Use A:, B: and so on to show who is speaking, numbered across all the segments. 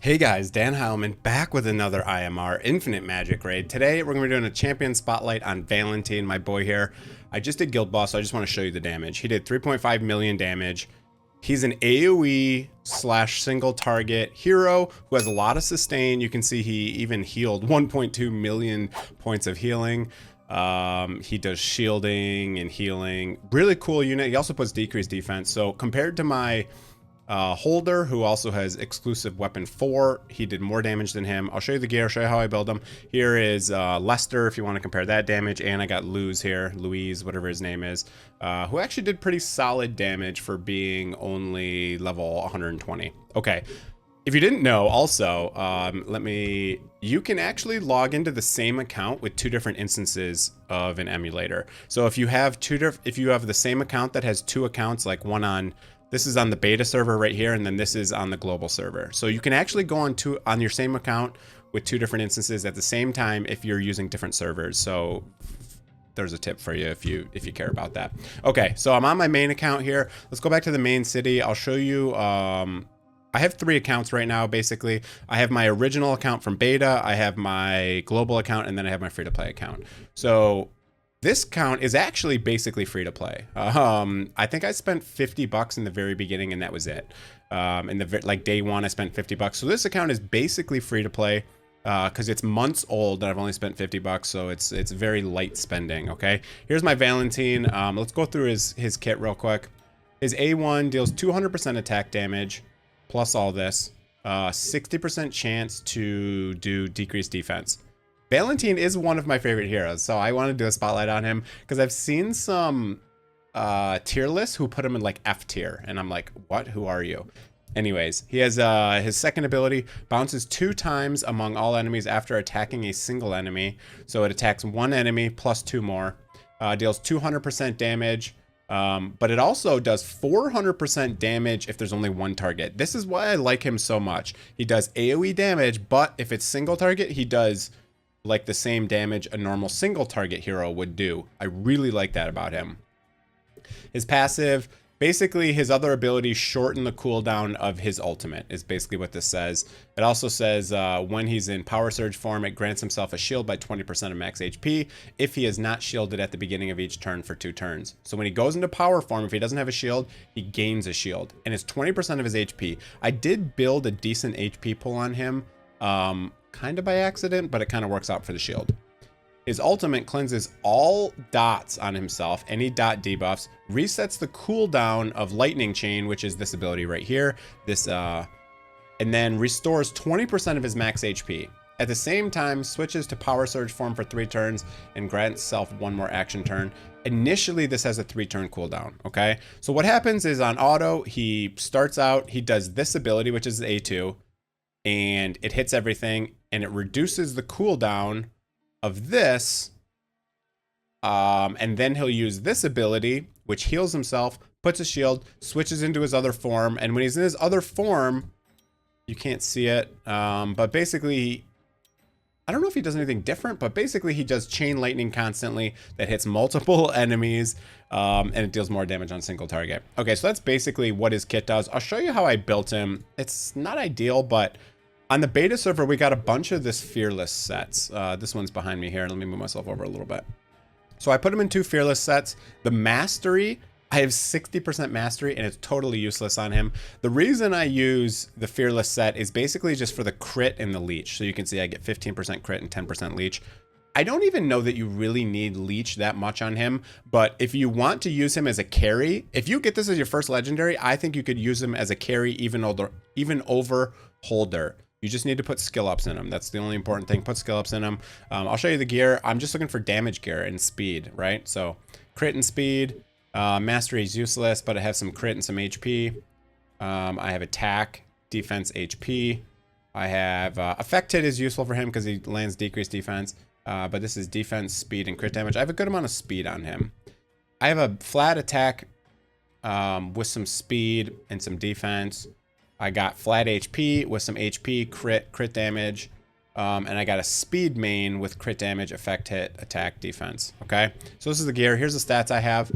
A: Hey guys, Dan Heilman back with another IMR Infinite Magic Raid. Today we're going to be doing a champion spotlight on Valentin, my boy here. I just did Guild Boss, so I just want to show you the damage. He did 3.5 million damage. He's an AoE slash single target hero who has a lot of sustain. You can see he even healed 1.2 million points of healing. He does shielding and healing. Really cool unit. He also puts decreased defense. So compared to my Holder, who also has exclusive weapon 4, he did more damage than him. I'll show you the gear, show you how I build him. Here is Lester, if you want to compare that damage, and I got Luz here, Louise, whatever his name is, who actually did pretty solid damage for being only level 120. Okay, if you didn't know, also, you can actually log into the same account with two different instances of an emulator. So if you have the same account that has two accounts, like one on, this is on the beta server right here, and then this is on the global server. So you can actually go on your same account with two different instances at the same time if you're using different servers. So there's a tip for you if you care about that. Okay, so I'm on my main account here. Let's go back to the main city. I'll show you. I have 3 accounts right now, basically. I have my original account from beta, I have my global account, and then I have my free-to-play account. So this account is actually basically free to play. I think I spent $50 in the very beginning, and that was it. Like day one, I spent $50. So this account is basically free to play because it's months old, and I've only spent $50. So it's very light spending. Okay, here's my Valentin. Let's go through his kit real quick. His A1 deals 200% attack damage, plus all this, 60% chance to do decreased defense. Valentin is one of my favorite heroes, so I want to do a spotlight on him because I've seen some tier lists who put him in like F tier, and I'm like, what? Who are you? Anyways, he has his second ability, bounces 2 times among all enemies after attacking a single enemy. So it attacks one enemy plus 2 more, deals 200% damage, but it also does 400% damage if there's only one target. This is why I like him so much. He does AoE damage, but if it's single target, he does like the same damage a normal single target hero would do. I really like that about him. His passive, basically his other abilities shorten the cooldown of his ultimate is basically what this says. It also says when he's in power surge form, it grants himself a shield by 20% of max HP if he is not shielded at the beginning of each turn for 2 turns. So when he goes into power form, if he doesn't have a shield, he gains a shield, and it's 20% of his HP. I did build a decent HP pull on him, kind of by accident, but it kind of works out for the shield. His ultimate cleanses all dots on himself, any dot debuffs, resets the cooldown of lightning chain, which is this ability right here, and then restores 20% of his max HP. At the same time, switches to power surge form for 3 turns and grants self 1 more action turn. Initially, this has a 3-turn cooldown. Okay, so what happens is on auto, he starts out, he does this ability, which is A2, and it hits everything, and it reduces the cooldown of this, and then he'll use this ability, which heals himself, puts a shield, switches into his other form, and when he's in his other form, you can't see it, but basically, I don't know if he does anything different, but basically he does chain lightning constantly that hits multiple enemies, and it deals more damage on single target. Okay, so that's basically what his kit does. I'll show you how I built him. It's not ideal, but on the beta server, we got a bunch of this Fearless sets. This one's behind me here. Let me move myself over a little bit. So I put them in 2 Fearless sets. The Mastery, I have 60% Mastery, and it's totally useless on him. The reason I use the Fearless set is basically just for the crit and the leech. So you can see I get 15% crit and 10% leech. I don't even know that you really need leech that much on him, but if you want to use him as a carry, if you get this as your first legendary, I think you could use him as a carry even over Holder. You just need to put skill ups in them. That's the only important thing. Put skill ups in them. I'll show you the gear. I'm just looking for damage gear and speed, right? So crit and speed. Mastery is useless, but I have some crit and some HP. I have attack, defense, HP. I have effect hit is useful for him because he lands decreased defense. But this is defense, speed, and crit damage. I have a good amount of speed on him. I have a flat attack with some speed and some defense. I got flat HP with some HP, crit damage, and I got a speed main with crit damage, effect hit, attack, defense. Okay, so this is the gear. Here's the stats I have.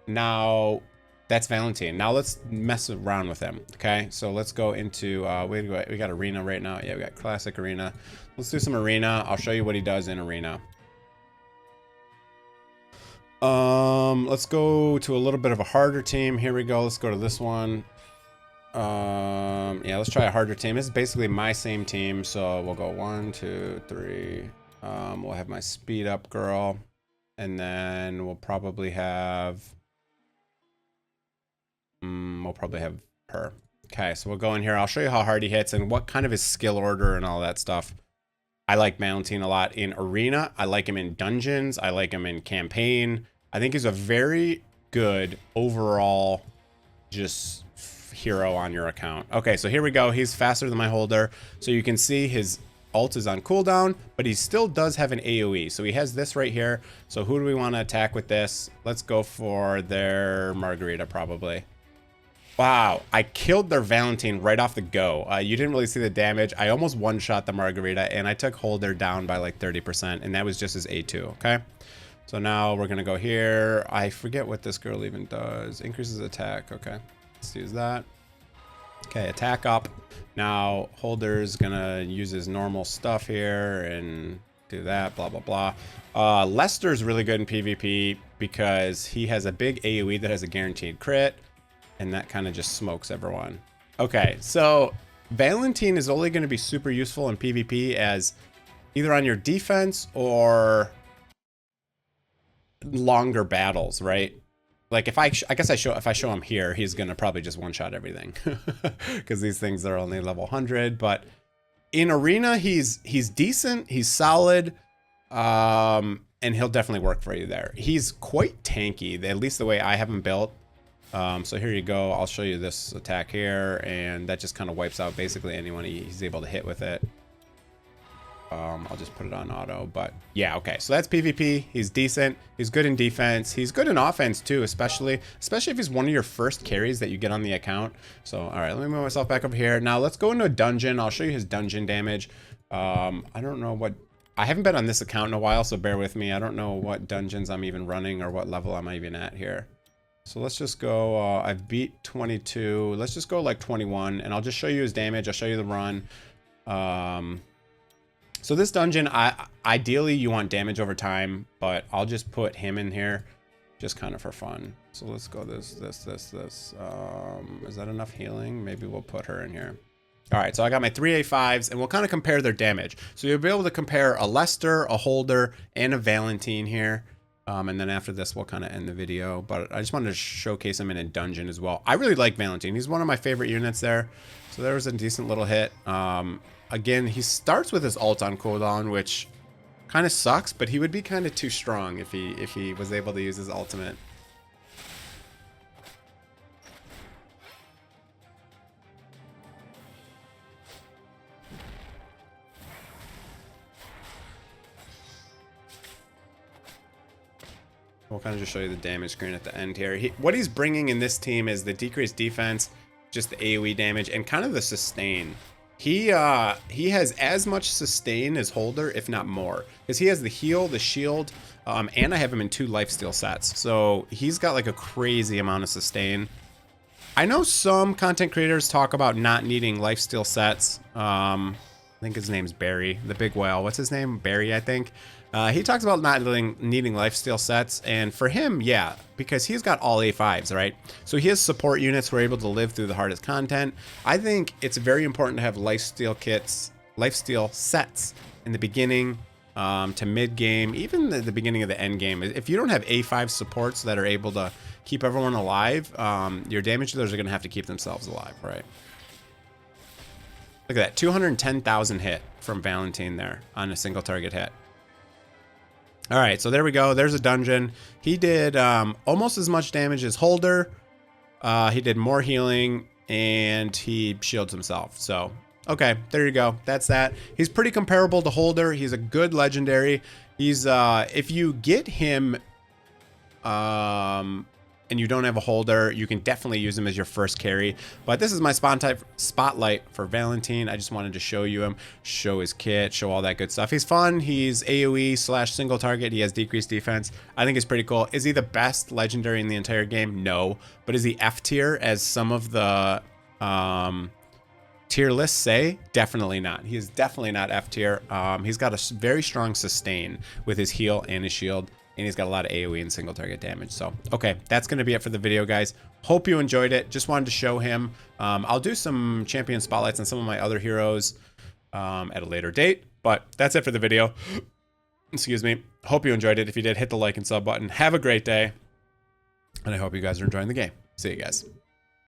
A: Now That's Valentin. Now let's mess around with him. Okay, so let's go into we got arena right now. Yeah, we got classic arena. Let's do some arena. I'll show you what he does in arena. Let's go to a little bit of a harder team. Here we go. Let's go to this one. Yeah, let's try a harder team. This is basically my same team, so we'll go 1, 2, 3. We'll have my speed up girl, and then we'll probably have her. Okay, so we'll go in here. I'll show you how hard he hits and what kind of his skill order and all that stuff. I like Valentin a lot in arena. I like him in dungeons. I like him in campaign. I think he's a very good overall just hero on your account. Okay, so here we go. He's faster than my holder. So you can see his ult is on cooldown, but he still does have an AoE. So he has this right here. So who do we want to attack with this? Let's go for their Margarita probably. Wow, I killed their Valentin right off the go. You didn't really see the damage. I almost one-shot the Margarita, and I took holder down by like 30%, and that was just his A2, okay? So now we're gonna go here. I forget what this girl even does. Increases attack, okay. Let's use that. Okay, attack up. Now holder's gonna use his normal stuff here and do that, blah, blah, blah. Lester's really good in PvP because he has a big AoE that has a guaranteed crit, and that kind of just smokes everyone. Okay, so Valentin is only gonna be super useful in PvP as either on your defense or longer battles, right? Like if I show him here, he's gonna probably just one-shot everything because these things are only level 100. But in arena, he's decent, he's solid, and he'll definitely work for you there. He's quite tanky, at least the way I have him built. So here you go. I'll show you this attack here, and that just kind of wipes out basically anyone he's able to hit with it. I'll just put it on auto, but yeah, okay. So that's PvP. He's decent. He's good in defense. He's good in offense too, especially if he's one of your first carries that you get on the account. So, all right, let me move myself back over here. Now let's go into a dungeon. I'll show you his dungeon damage. I don't know what, I haven't been on this account in a while, so bear with me. I don't know what dungeons I'm even running or what level I'm even at here. So let's just go, I've beat 22. Let's just go like 21, and I'll just show you his damage. I'll show you the run. So this dungeon, ideally you want damage over time, but I'll just put him in here just kind of for fun. So let's go this. Is that enough healing? Maybe we'll put her in here. All right, so I got my 3 A5s, and we'll kind of compare their damage. So you'll be able to compare a Lester, a Holder, and a Valentin here. And then after this, we'll kind of end the video. But I just wanted to showcase him in a dungeon as well. I really like Valentin. He's one of my favorite units there. So there was a decent little hit. Again, he starts with his ult on cooldown, which kind of sucks, but he would be kind of too strong if he was able to use his ultimate. We'll kind of just show you the damage screen at the end here. What he's bringing in this team is the decreased defense, just the AoE damage, and kind of the sustain. He has as much sustain as Holder, if not more, because he has the heal, the shield, and I have him in 2 lifesteal sets. So he's got like a crazy amount of sustain. I know some content creators talk about not needing lifesteal sets. I think his name's Barry, the big whale. What's his name? Barry, I think. He talks about not needing lifesteal sets, and for him, yeah, because he's got all A5s, right? So he has support units who are able to live through the hardest content. I think it's very important to have lifesteal kits, lifesteal sets in the beginning to mid-game, even the beginning of the end game. If you don't have A5 supports that are able to keep everyone alive, your damage dealers are going to have to keep themselves alive, right? Look at that, 210,000 hit from Valentin there on a single target hit. All right, so there we go. There's a dungeon. He did almost as much damage as Holder. He did more healing, and he shields himself. So, okay, there you go. That's that. He's pretty comparable to Holder. He's a good legendary. He's if you get him and you don't have a holder, you can definitely use him as your first carry. But this is my spotlight for Valentin. I just wanted to show you him, show his kit, show all that good stuff. He's fun. He's AoE / single target. He has decreased defense. I think it's pretty cool. Is he the best legendary in the entire game? No. But is he F tier as some of the tier lists say? Definitely not. He is definitely not F tier. He's got a very strong sustain with his heal and his shield. And he's got a lot of AoE and single target damage. So, okay, that's going to be it for the video, guys. Hope you enjoyed it. Just wanted to show him. I'll do some champion spotlights on some of my other heroes at a later date. But that's it for the video. Excuse me. Hope you enjoyed it. If you did, hit the like and sub button. Have a great day. And I hope you guys are enjoying the game. See you guys.